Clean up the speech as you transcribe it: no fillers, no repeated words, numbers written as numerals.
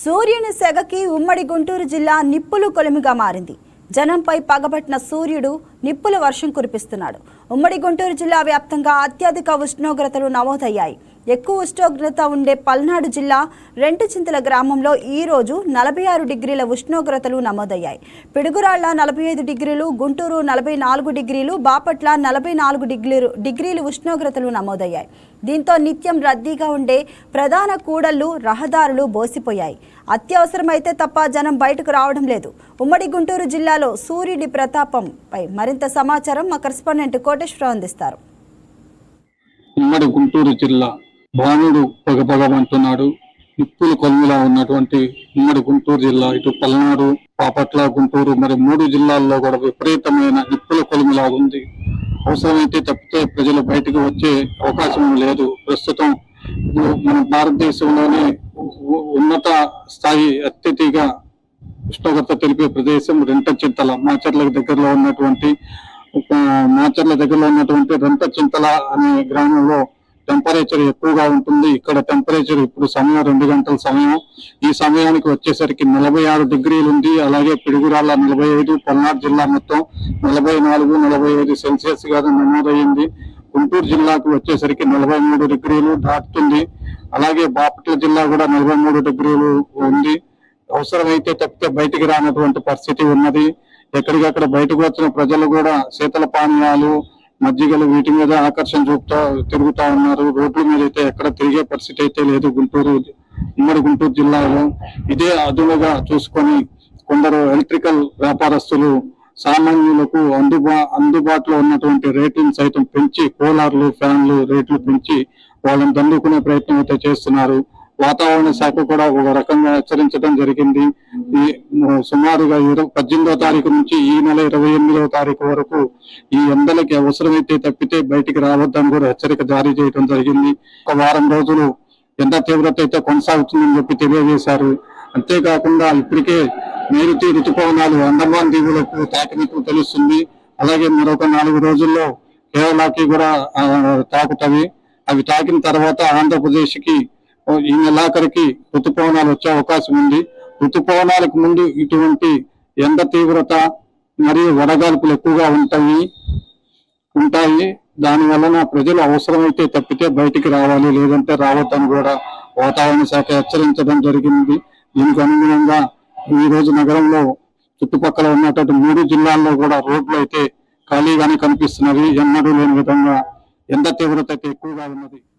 సూర్యుని సెగకి ఉమ్మడి గుంటూరు జిల్లా నిప్పులు కొలిమిగా మారింది. జనంపై పగబట్టిన సూర్యుడు నిప్పుల వర్షం కురిపిస్తున్నాడు. ఉమ్మడి గుంటూరు జిల్లా వ్యాప్తంగా అత్యధిక ఉష్ణోగ్రతలు నమోదయ్యాయి. ఎక్కువ ఉష్ణోగ్రత ఉండే పల్నాడు జిల్లా రెంటచింతల గ్రామంలో ఈ రోజు 46 డిగ్రీల ఉష్ణోగ్రతలు నమోదయ్యాయి. పిడుగురాళ్ల 45 డిగ్రీలు, గుంటూరు 44 డిగ్రీలు, బాపట్ల 44 డిగ్రీలు ఉష్ణోగ్రతలు నమోదయ్యాయి. దీంతో నిత్యం రద్దీగా ఉండే ప్రధాన కూడళ్లు, రహదారులు బోసిపోయాయి. అత్యవసరమైతే తప్ప జనం బయటకు రావడం లేదు. ఉమ్మడి గుంటూరు జిల్లాలో సూర్యుడి ప్రతాపంపై మరింత సమాచారం మా కరెస్పాండెంట్ కోటేశ్వరరావు అందిస్తారు. ఉమ్మడి గుంటూరు జిల్లా భానుడు పగపగమంటున్నాడు. నిప్పులు కొలిమిలా ఉన్నటువంటి ఉమ్మడి గుంటూరు జిల్లా ఇటు పల్నాడు, బాపట్ల, గుంటూరు మరి 3 జిల్లాల్లో కూడా విపరీతమైన నిప్పుల కొలిమిలా ఉంది. అవసరమైతే తప్పితే ప్రజలు బయటకు వచ్చే అవకాశం లేదు. ప్రస్తుతం మన భారతదేశంలోనే ఉన్నత స్థాయి అత్యధిక ఉష్ణోగ్రత తెలిపే ప్రదేశం రెంటచింతల మాచర్ల దగ్గరలో ఉన్నటువంటి రెంటచింతల అనే గ్రామంలో టెంపరేచర్ ఎక్కువగా ఉంటుంది. ఇక్కడ టెంపరేచర్ ఇప్పుడు సమయం 2 గంటల సమయం. ఈ సమయానికి వచ్చేసరికి 46 డిగ్రీలు ఉంది. అలాగే పిడుగురాళ్ళ 45, పల్నాడు జిల్లా మొత్తం 44, 45 సెల్సియస్ గా నమోదయ్యింది. గుంటూరు జిల్లాకు వచ్చేసరికి 43 డిగ్రీలు దాటుతుంది. అలాగే బాపట్ల జిల్లా కూడా 43 డిగ్రీలు ఉంది. అవసరమైతే తప్పితే బయటికి రానటువంటి పరిస్థితి ఉన్నది. ఎక్కడికక్కడ బయటకు వచ్చిన ప్రజలు కూడా శీతల పానీయాలు, మజ్జిగలు వీటి మీద ఆకర్షణ తిరుగుతా ఉన్నారు. రోడ్ల మీద అయితే ఎక్కడ తిరిగే పరిస్థితి అయితే లేదు ఉమ్మడి గుంటూరు జిల్లాలో. ఇదే అదునుగా చూసుకొని కొందరు ఎలక్ట్రికల్ వ్యాపారస్తులు సామాన్యులకు అందుబాటులో ఉన్నటువంటి రేట్లను సైతం పెంచి, కూలర్లు, ఫ్యాన్లు రేట్లు పెంచి వాళ్ళని దండుకునే ప్రయత్నం అయితే చేస్తున్నారు. వాతావరణ శాఖ కూడా ఒక రకంగా హెచ్చరించడం జరిగింది. ఈ సుమారుగా 18వ తారీఖు నుంచి ఈ నెల 28వ తారీఖు వరకు ఈ ఎండలకి అవసరమైతే తప్పితే బయటికి రావద్దని కూడా హెచ్చరిక జారీ చేయడం జరిగింది. ఒక వారం రోజులు ఎండ తీవ్రత అయితే కొనసాగుతుందని చెప్పి తెలియజేశారు. అంతేకాకుండా ఇప్పటికే నైరుతి ఋతుపవనాలు అండమాన్ దీవులకు తాకినట్టు తెలుస్తుంది. అలాగే మరొక 4 రోజుల్లో కేరళకి కూడా తాకుతవి. అవి తాకిన తర్వాత ఆంధ్రప్రదేశ్ కి ఈ నెలాఖరికి ఋతుపవనాలు వచ్చే అవకాశం ఉంది. ఋతుపవనాలకు ముందు ఇటువంటి ఎండ తీవ్రత మరియు వడగాల్పులు ఎక్కువగా ఉంటాయి. దాని వలన ప్రజలు అవసరమైతే తప్పితే బయటికి రావాలి, లేదంటే రావద్దని కూడా వాతావరణ శాఖ హెచ్చరించడం జరిగింది. దీనికి అనుగుణంగా ఈ రోజు నగరంలో చుట్టుపక్కల ఉన్నటువంటి 3 జిల్లాల్లో కూడా రోడ్లు అయితే ఖాళీగానే కనిపిస్తున్నవి. ఎన్నడూ లేని విధంగా ఎండ తీవ్రత అయితే ఎక్కువగా ఉన్నది.